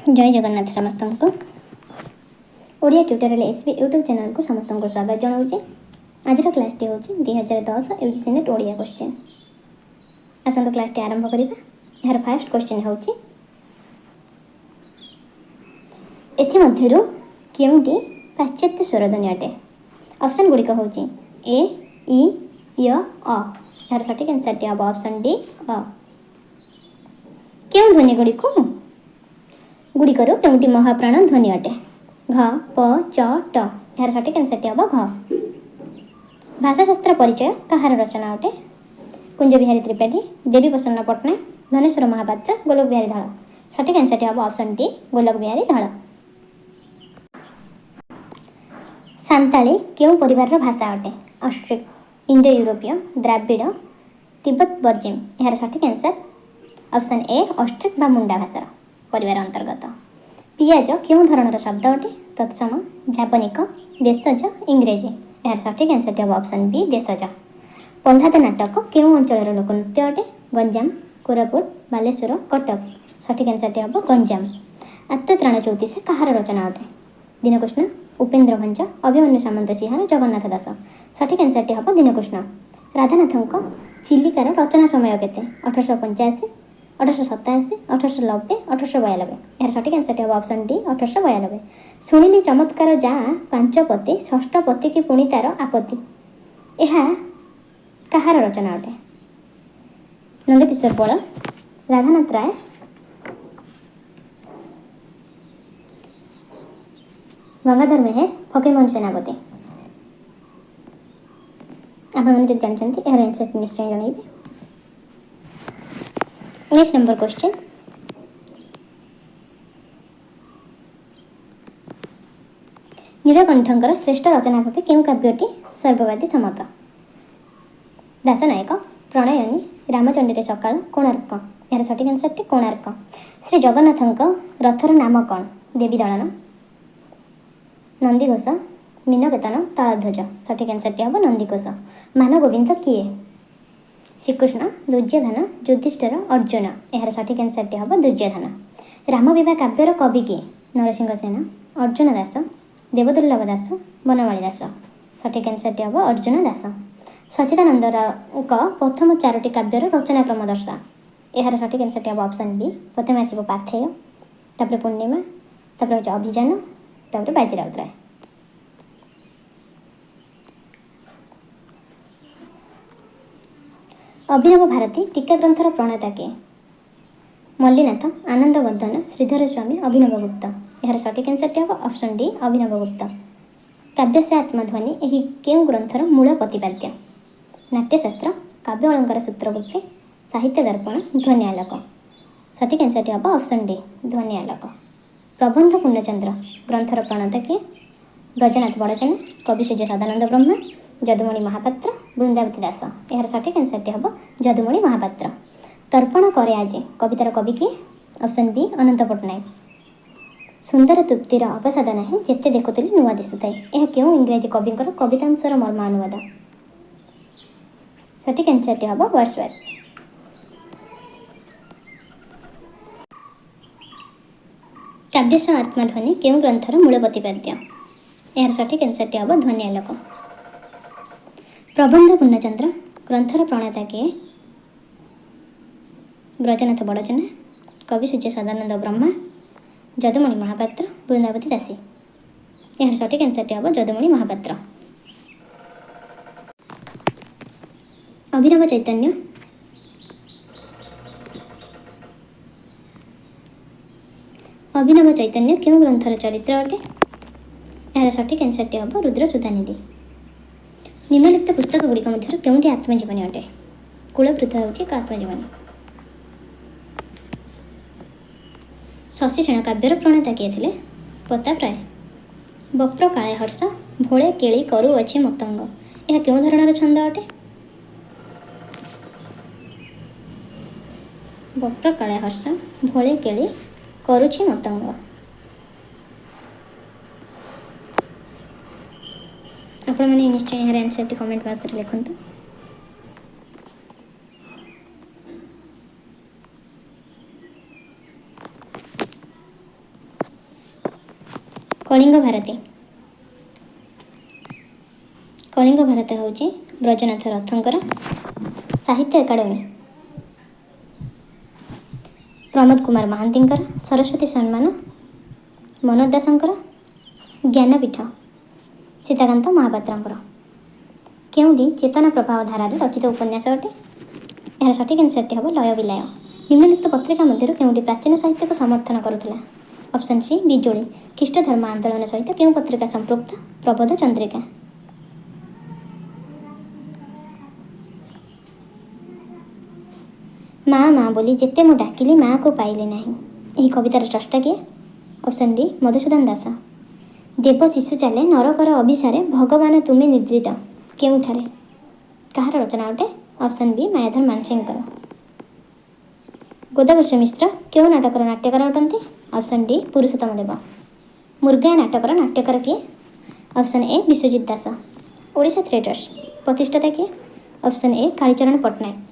जय जगन्नाथ समस्त को Odia tutorial SB YouTube channel को समस्त को स्वागत जनाऊँगी। आज क्लास टी हूँ 2010 यूजीसी नेट ओडिया क्वेश्चन। आसत क्लास टी आरंभ करवा। यार फास्ट क्वेश्चन हूँ एमध्यु केउटी पाश्चात्य स्वरध्वनि अटे। ऑप्शन गुड़िक हूँ ए इ य अ। यार सठिक आंसर टी हम ऑप्शन डी अ। क्यों ध्वनि गुड़िकर केउटी महाप्राण ध्वनि अटे। घ प च ट। यार सठिक आंसर टी हम घ। भाषाशास्त्र परिचय कहार रचना अटे। कुंज बिहारी त्रिपाठी, देवी प्रसन्न पट्टनायक, धनेश्वर महापात्र, गोलोक बिहारी धळ। सठिक आंसर टी हम ऑप्शन डी गोलोक बिहारी धळ। सांताली केउं परिवार भाषा अटे। ऑस्ट्रिक, इंडो यूरोपीय, द्राविड़, तिब्बत बर्जिम। यार सठिक आंसर ऑप्शन ए ऑस्ट्रिक बा मुंडा भाषा परिवार अंतर्गत। पियाज केउं धरणर शब्द अटे। तत्सम, जापनिक, देशज, इंग्रेजी। यार सठिक आंसर टी हम ऑप्शन बी देशज। प्रह्लाद नाटक केउं अंचलर लोकनृत्य अटे। गंजाम, कोरापुट, बालेश्वर, कटक। सठिक आंसर टी हम गंजाम। आत्मत्राण ज्योतिष कहार रचना अटे। दीनकृष्ण, उपेन्द्र भंज, अभिमन्यु सामंत सिंहार, जगन्नाथ दास। सठिक आंसर टी हम दीनकृष्ण। राधानाथ चिलिकार रचना समय केते। 1885, 1887, 1890, 1892। यार सठिक आंसर टी हम ऑप्शन डी 1892। शुणिली चमत्कार जा पांचपति षष्ठपति की पुणी तार आपत्ति। यह कहार रचना अटे। नंदकिशोर बल, राधानाथ राय, गंगाधर मेहर, फकीरमोहन सेनापति। आपने जानते यार आंसर निश्चय जनइबे। 19 नंबर क्वेश्चन। नीलकंठंकर श्रेष्ठ रचना भावे केउं काव्यटी सर्ववादी सम्मत। दासनायक, प्रणयनी, रामचंद्र सकाळ, कोणार्क। यार सठिक answer T Konark. Shri Jagannath rather नाम कौन। देवी दलन, नंदीघोष, मीनकेतन, तालध्वज। सठिक आंसर टी हम नंदीघोष। मानगोविंद किए। श्रीकृष्ण, दुर्योधन, युधिष्ठिर, अर्जुन। यार सठिक आंसर टी हम दुर्योधन। रामविवाह काव्यर कवि किए। नरसिंह सेन, अर्जुन दास, देवदुर्लभ दास, बनमाली दास। सठिक आंसर टी हम अर्जुन दास। सच्चिदानंद प्रथम 4टी काव्यर रचनाक्रम दर्शा। यार सठिक आंसर टी हम ऑप्शन बी। प्रथम आसब पाथेय, तापर पूर्णिमा, तापर अभियान, तापर बाजीराउत राय। अभिनव भारती टीका ग्रंथर प्रणेता किए। मल्लीनाथ, आनंदवर्धन, श्रीधर स्वामी, अभिनव गुप्त। यार सठिक आंसर टी हम ऑप्शन डी अभिनव गुप्त। काव्यस्य आत्मध्वनि यही केउं ग्रंथर मूल प्रतिपाद्य। नाट्यशास्त्र, काव्य अलंकार सूत्रवृत्ति, साहित्य दर्पण, ध्वनि आलोक। सठिक आंसर टी हम ऑप्शन डी ध्वनि आलोक। प्रबंध पूर्णचंद्र ग्रंथर प्रणेता किए। ब्रजनाथ बड़चन, कवि सूर्य सदानंद ब्रह्म, जदुमणि महापात्र, बृंदावती दास। यार सठिक आंसर टी हम जदुमणि महापात्र। तर्पण करे आजे कवितार कवि किए। ऑप्शन बी अनंत पट्टनायक। सुंदर तृप्तिर अवसाद नहीं जेते देखुली नुआ दिशुए। यह क्यों इंग्राजी कविंकर कवितांशर मर्म अनुवाद। सठिक आंसर टी हम वर्ड्सवर्थ। काव्यस्य आत्मध्वनि केउं ग्रंथर मूल प्रतिपाद्य। यार सठिक आंसर टी हम ध्वनि आलोक। प्रबंध पूर्णचंद्र ग्रंथर प्रणेता किए। ब्रजनाथ बड़चन, कवि सूर्य सदानंद ब्रह्मा, जदुमणि महापात्र, बृंदावती दासी। यार सठिक आंसर टी हम जदुमणि महापात्र। अभिनव चैतन्य, अभिनव चैतन्य क्यों ग्रंथर चरित्र अटे। यार सठिक आंसर टी हम रुद्र सुधानिधि। निम्नलिखित पुस्तक गुड़िक मध्य केउंटी आत्मजीवनी अटे। कूलवृत्त होउछि एक आत्मजीवनी। शशिसेन काव्यर प्रणेता किए थे। प्रताप राय। बप्र काले हर्ष, भोले केली करू अछि मतंग। यह क्यों धरणर छंद अटे। बप्र काले हर्ष, भोले केली करुछि मतंग। आपण मैंने निश्चय यार आंसर टी कमेंट बॉक्स रे लिखंतु। कलिंग भारती कलिंग भारत हूँ ब्रजनाथ रथंकर साहित्य एकाडेमी प्रमोद कुमार महांतींकर सरस्वती सम्मान मनोज दासंकर ज्ञानपीठ सीताकांत महापात्रंकर केउंडी चेतना प्रभाव धारार रचित उपन्यास अटे यार सठिक आंसरटी हम लय विलय निम्नलिखित पत्रिका मध्य केउंडी प्राचीन साहित्य को समर्थन करुला ऑप्शन सी बिजुली ख्रीष्ट धर्म आंदोलन सहित केउं पत्रिका संपृक्त प्रबोध चंद्रिका माँ माँ बोली जेते मु डाकिली माँ को पाइली नहीं यही कवितार स्रष्टा किए ऑप्शन डी मधुसूदन दास देव शिशु चले नरकर अभिसारे भगवान तुम्हें निद्रित केउठारे कहार रचना अटे ऑप्शन बी मायाधर मानसिंहकर गोदावर्ष मिश्र केउं नाटकर नाट्यकार अटंती ऑप्शन डी पुरुषोत्तम देव मुर्गा नाटकर नाट्यकार किए option A Biswajit Das Odisha theatres प्रतिष्ठाता किए ऑप्शन ए कालीचरण पट्टनायक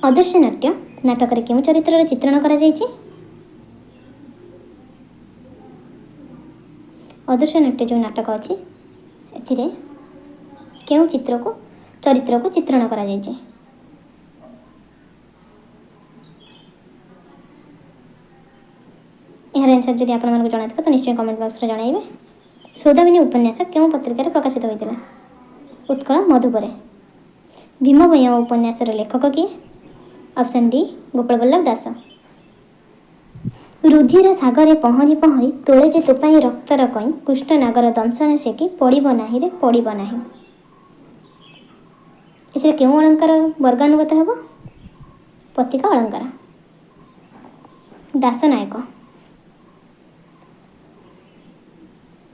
अदृश्य नाट्य नाटक केउं चरित्र चित्रण करा जायछि अदृश्य नाट्य जो नाटक अच्छी एथिरे केउं चरित्र को चित्रण करा जायछि यार आंसर जदि आपण मानक जणाइथबो तो निश्चय कमेंट बॉक्स रे जणाइबे सौदामिनी उपन्यास केउं पत्रिका प्रकाशित होइतिला उत्कल मधुपरे भीमभूय उपन्यास लेखक किए ऑप्शन डी गोपाल बल्लभ दास रुधिर सागर पहरी पहरी तोले जे तोपाई रक्तर कई कृष्ण नागर दंशन सेकी पड़ब नाही रे पड़ब नाही एथिरे केउं अलंकार वर्गानुगत हेब पत्रिका अलंकार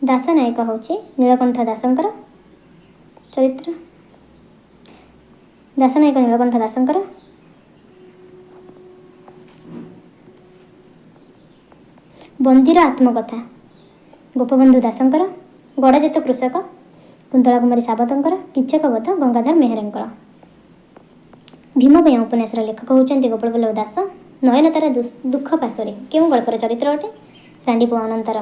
दासनायक होची नीलकंठ दासंकर चरित्र दासनायक नीलकंठ दासंकर बंदीर आत्मकथा गोपबंधु दासंकर गड़जात कृषक कुंतला कुमारी सावतंकर किचकवध गंगाधर मेहरंकर भीमभूय उपन्यास लेखक होती गोपाल बल्लभ दास नयनतारा दुख पाशरे केउं गल्पर चरित्र अटे रांडीपुଅ अनंतर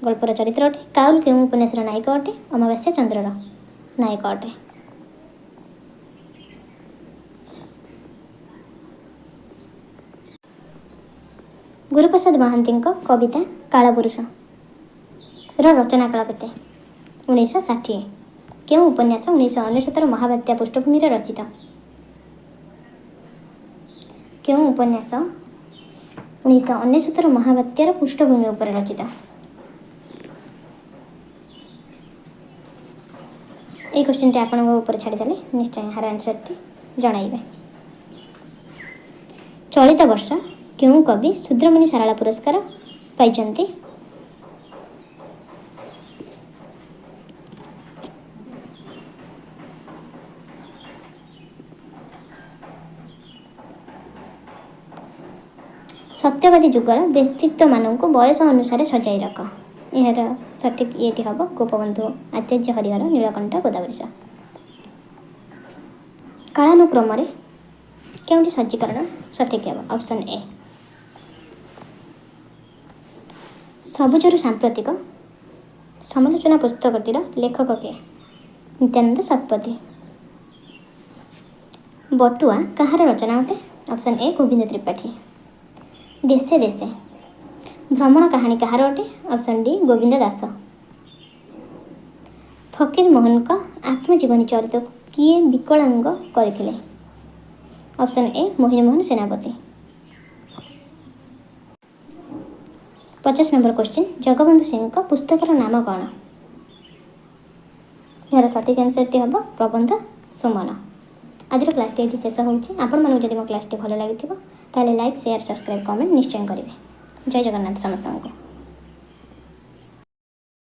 गल्पर चरित्र अटे काउल केउं उपन्यास नायक अटे अमावास्या चंद्रर नायक अटे गुरुप्रसाद महांती कविता कालपुरुष रचना काल केते 1960 केउं उपन्यास 1999 महाबात्या पृष्ठभूमि रचित केउं उपन्यास 1999 महाबात्यार पृष्ठभूमि उपर रचित ये क्वेश्चन टी आपण ऊपर छाड़ीदेले निश्चय यार आंसर जणाइबे चलित वर्ष केउं कवि शूद्रमुनि सारला पुरस्कार पाइचंती सत्यवादी जुगर व्यक्तित्व मानक बयस अनुसार सजाई रख यार सठिक ये हम गोपबंधु आचार्य हरिहर नीलकंठ गोदावरीश कालानुक्रम केउंटी सज्जीकरण सठिक हम ऑप्शन ए सबुजरु सांप्रतिक समालोचना पुस्तकटीर लेखक किए नित्यानंद शतपथी बटुआ कहार रचना अटे ऑप्शन ए गोविंद त्रिपाठी देशे देशे भ्रमण कहानी कहार अटे ऑप्शन डी गोविंद दास फकीर मोहन का आत्मजीवनी चरित्र किए विकलांग करथिले ऑप्शन ए मोहिनी मोहन सेनापति 50 नंबर क्वेश्चन जगबंधु सिंह का पुस्तकर नाम कौन यार सठिक आंसर टी हम प्रबंध सुमन आज क्लास टी शेष होची आपण मानक जदि मो क्लास टी भल लागि लाइक शेयर सब्सक्राइब कमेंट निश्चय करेंगे जय जगन्नाथ समस्त को।